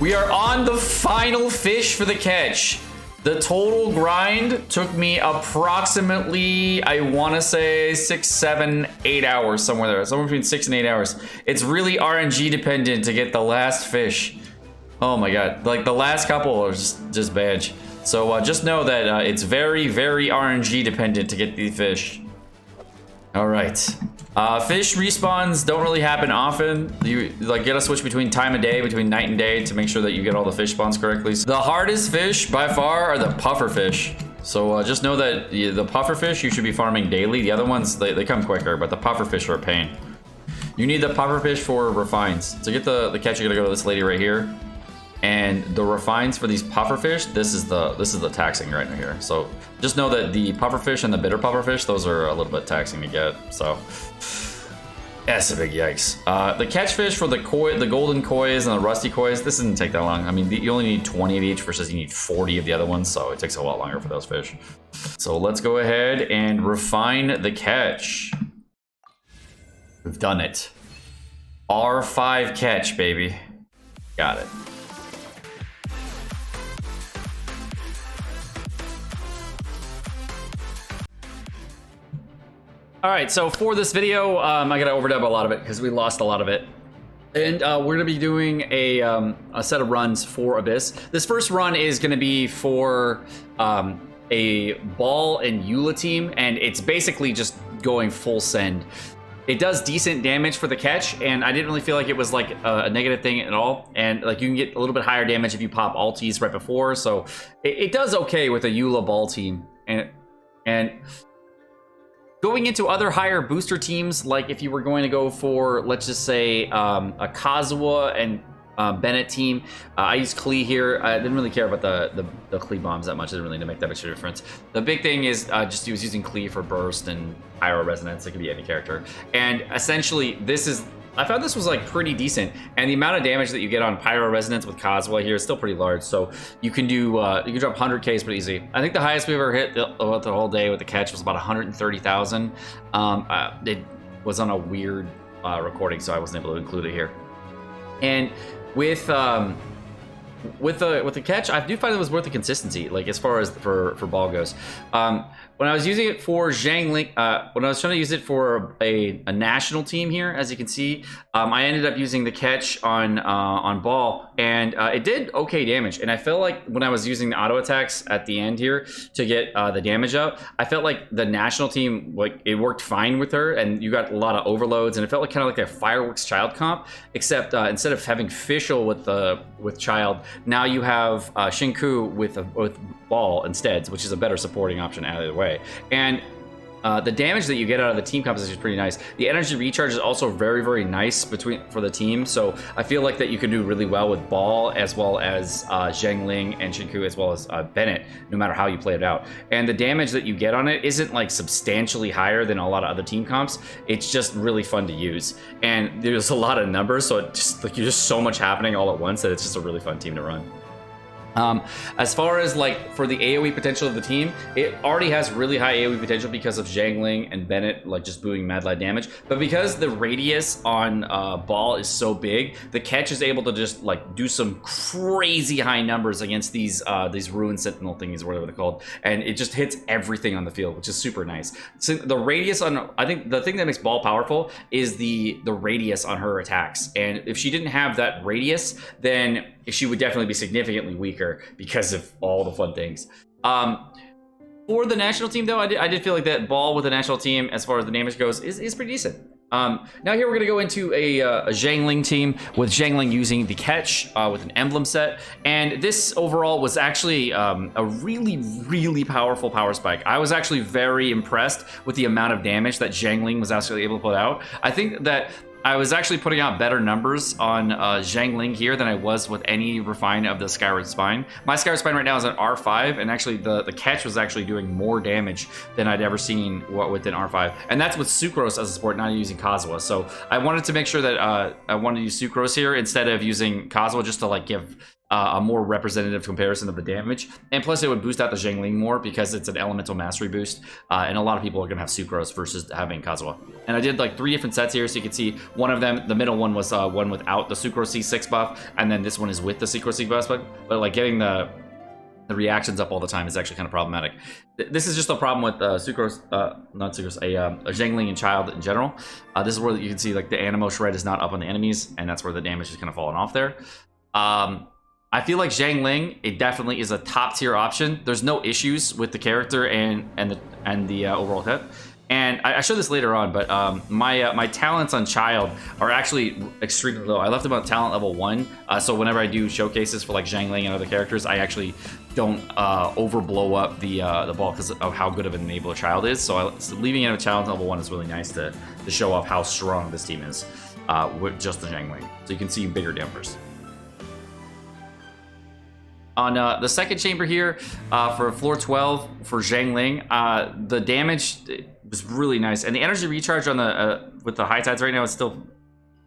We are on the final fish for the catch. The total grind took me approximately, I want to say 6, 7, 8 hours, somewhere there. Somewhere between 6 and 8 hours. It's really RNG dependent to get the last fish. Oh my god, like the last couple are just bad. So just know that it's very, very RNG dependent to get the fish. All right. Fish respawns don't really happen often. You like gotta switch between time of day, between night and day to make sure that you get all the fish spawns correctly. So the hardest fish by far are the puffer fish. So just know that the puffer fish you should be farming daily. The other ones, they come quicker, but the puffer fish are a pain. You need the puffer fish for refines. To get the catch, you gotta go to this lady right here. And the refines for these puffer fish, this is the taxing right here. So just know that the puffer fish and the bitter puffer fish, those are a little bit taxing to get. So that's a big yikes. The catch fish for the koi, the golden kois and the rusty kois, this doesn't take that long. I mean, you only need 20 of each versus you need 40 of the other ones, so it takes a lot longer for those fish. So let's go ahead and refine the catch. We've done it. R5 catch, baby. Got it. All right, so for this video, I gotta overdub a lot of it because we lost a lot of it. And we're gonna be doing a set of runs for Abyss. This first run is gonna be for a Baal and Eula team, and it's basically just going full send. It does decent damage for the catch, and I didn't really feel like it was like a negative thing at all. And like you can get a little bit higher damage if you pop ultis right before, so it does okay with a Eula Baal team. And going into other higher booster teams, like if you were going to go for, let's just say, a Kazuha and Bennett team, I used Klee here. I didn't really care about the Klee bombs that much. It didn't really make that much of a difference. The big thing is just he was using Klee for burst and pyro resonance. It could be any character. And essentially, I found this was like pretty decent, and the amount of damage that you get on pyro resonance with Kazuha here is still pretty large. So you can do you can drop 100Ks pretty easy. I think the highest we ever hit the whole day with the catch was about 130,000. It was on a weird recording, so I wasn't able to include it here. And with the catch, I do find it was worth the consistency, like as far as for Baal goes. When I was using it for Xiangling, when I was trying to use it for a national team here, as you can see, I ended up using the catch on Baal, and it did okay damage. And I felt like when I was using the auto attacks at the end here to get the damage up, I felt like the national team, like it worked fine with her, and you got a lot of overloads, and it felt like kind of like a fireworks child comp, except instead of having Fischl with child, now you have Shinku with Baal instead, which is a better supporting option either way. And the damage that you get out of the team composition is pretty nice. The energy recharge is also very, very nice for the team. So I feel like that you can do really well with Baal as well as Xiangling and Shinku as well as Bennett, no matter how you play it out. And the damage that you get on it isn't like substantially higher than a lot of other team comps. It's just really fun to use. And there's a lot of numbers, so it just like there's just so much happening all at once that it's just a really fun team to run. As far as like for the AoE potential of the team, it already has really high AoE potential because of Xiangling and Bennett like just doing mad light damage. But because the radius on Baal is so big, the catch is able to just like do some crazy high numbers against these Ruin Sentinel thingies, whatever they're called, and it just hits everything on the field, which is super nice. So the radius on, I think the thing that makes Baal powerful is the radius on her attacks, and if she didn't have that radius, then she would definitely be significantly weaker because of all the fun things. For the national team, though, I did feel like that Baal with the national team, as far as the damage goes, is pretty decent. Now here we're going to go into a Xiangling team with Xiangling using the catch with an emblem set. And this overall was actually a really, really powerful power spike. I was actually very impressed with the amount of damage that Xiangling was actually able to put out. I think that I was actually putting out better numbers on Xiangling here than I was with any refine of the Skyward Spine. My Skyward Spine right now is at R5, and actually the catch was actually doing more damage than I'd ever seen within R5. And that's with Sucrose as a support, not using Kazuha. So I wanted to make sure that I wanted to use Sucrose here instead of using Kazuha, just to like give a more representative comparison of the damage, and plus it would boost out the Xiangling more because it's an elemental mastery boost, and a lot of people are gonna have sucrose versus having Kazuha. And I did like 3 different sets here, so you can see one of them, the middle one was one without the sucrose C6 buff, and then this one is with the sucrose C6 buff, but like getting the reactions up all the time is actually kind of problematic. This is just a problem with sucrose, not sucrose, a Xiangling and child in general. This is where you can see like the Animo Shred is not up on the enemies, and that's where the damage is kind of falling off there. I feel like Xiangling, it definitely is a top tier option. There's no issues with the character and the overall hit. And I show this later on, but my talents on Child are actually extremely low. I left them on talent level 1, so whenever I do showcases for like Xiangling and other characters, I actually don't overblow up the ball because of how good of an enabler Child is. So leaving it at talent level 1 is really nice to show off how strong this team is with just the Xiangling. So you can see bigger dampers. On the second chamber here, for floor 12 for Xiangling, the damage was really nice, and the energy recharge on the with the high tides right now is still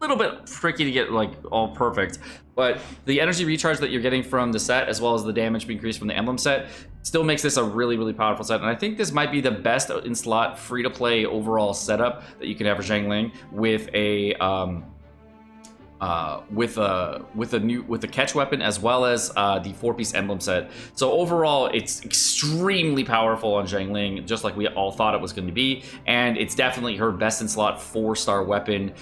a little bit tricky to get like all perfect. But the energy recharge that you're getting from the set, as well as the damage increase from the emblem set, still makes this a really, really powerful set. And I think this might be the best in slot free-to-play overall setup that you can have for Xiangling with a with the catch weapon, as well as the 4-piece emblem set. So overall, it's extremely powerful on Xiangling, just like we all thought it was going to be, and it's definitely her best in slot 4-star weapon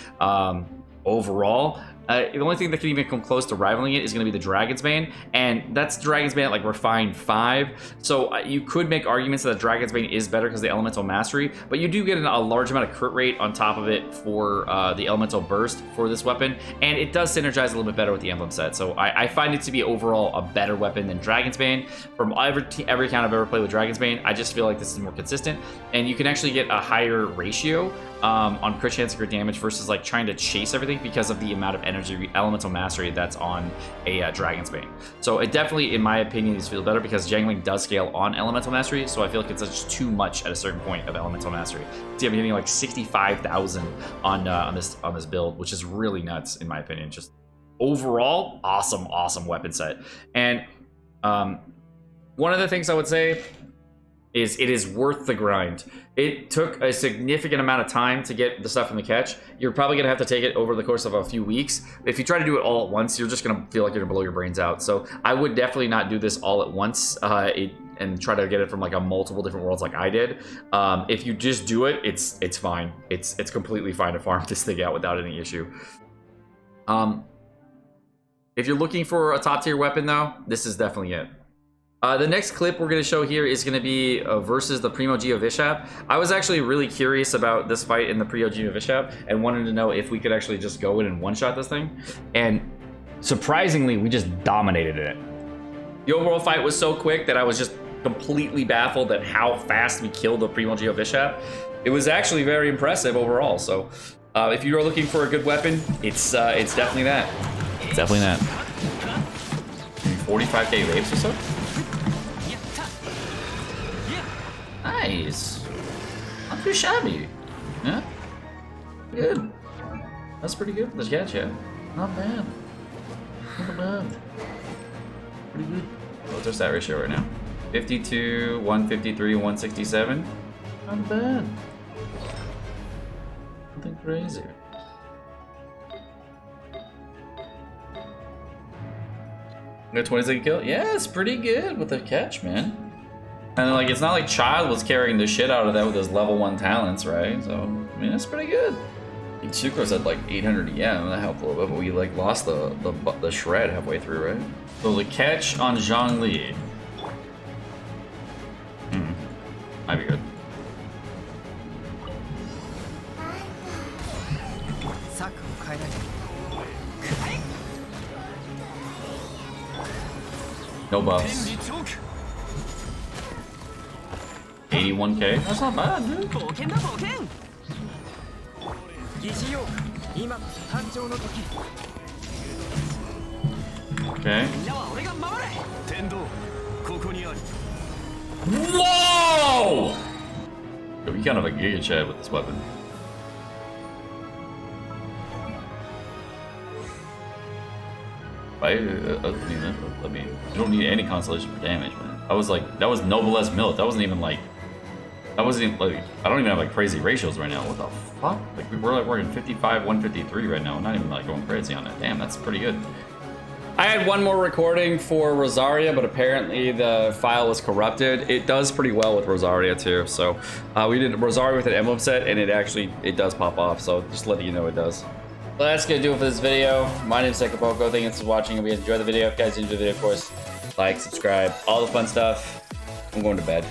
overall. The only thing that can even come close to rivaling it is going to be the Dragon's Bane, and that's Dragon's Bane at like refined 5. So you could make arguments that Dragon's Bane is better because of the elemental mastery, but you do get a large amount of crit rate on top of it for the elemental burst for this weapon, and it does synergize a little bit better with the emblem set. So I find it to be overall a better weapon than Dragon's Bane. From every account I've ever played with Dragon's Bane, I just feel like this is more consistent, and you can actually get a higher ratio on crit chance and crit damage versus like trying to chase everything because of the amount of energy elemental mastery that's on a Dragon's Bane. So it definitely, in my opinion, needs to feel better because Xiangling does scale on elemental mastery, so I feel like it's just too much at a certain point of elemental mastery. See, I'm getting like 65,000 on this build, which is really nuts in my opinion. Just overall, awesome weapon set. And one of the things I would say is it is worth the grind. It took a significant amount of time to get the stuff from the catch. You're probably gonna have to take it over the course of a few weeks. If you try to do it all at once, you're just gonna feel like you're gonna blow your brains out. So I would definitely not do this all at once and try to get it from like a multiple different worlds like I did. If you just do it, it's fine. It's completely fine to farm this thing out without any issue. If you're looking for a top tier weapon though, this is definitely it. The next clip we're going to show here is going to be versus the Primo Geo Vishap. I was actually really curious about this fight in the Primo Geo Vishap and wanted to know if we could actually just go in and one-shot this thing. And surprisingly, we just dominated it. The overall fight was so quick that I was just completely baffled at how fast we killed the Primo Geo Vishap. It was actually very impressive overall. So if you're looking for a good weapon, it's definitely that. It's definitely that. 45k waves or so? Nice. Not too shabby. Yeah? Good. That's pretty good for the catch, yeah. Not bad. Not bad. Pretty good. What's our stat ratio right now? 52, 153, 167. Not bad. Nothing crazy. Got 22 kill? Yeah, it's pretty good with the catch, man. And like, it's not like Child was carrying the shit out of that with his level 1 talents, right? So, I mean, that's pretty good. I think Sucrose had like 800 EM, that helped a little bit, but we like lost the shred halfway through, right? So the catch on Zhongli. Might be good. No buffs. 81k? That's not bad, dude. Okay. Whoa! Yo, we kind of a Giga Chad with this weapon. I mean, you don't need any constellation for damage, man. I was like, that was noblesse milt. That wasn't even like, I don't even have like crazy ratios right now. What the fuck? Like we're like working 55, 153 right now. I'm not even like going crazy on it. Damn, that's pretty good. I had one more recording for Rosaria, but apparently the file was corrupted. It does pretty well with Rosaria too. So we did Rosaria with an emblem set, and it does pop off. So just letting you know it does. Well, that's gonna do it for this video. My name is Sekapoko. Thank you for watching. If you enjoyed the video, if you guys enjoyed the video, of course, like, subscribe, all the fun stuff. I'm going to bed.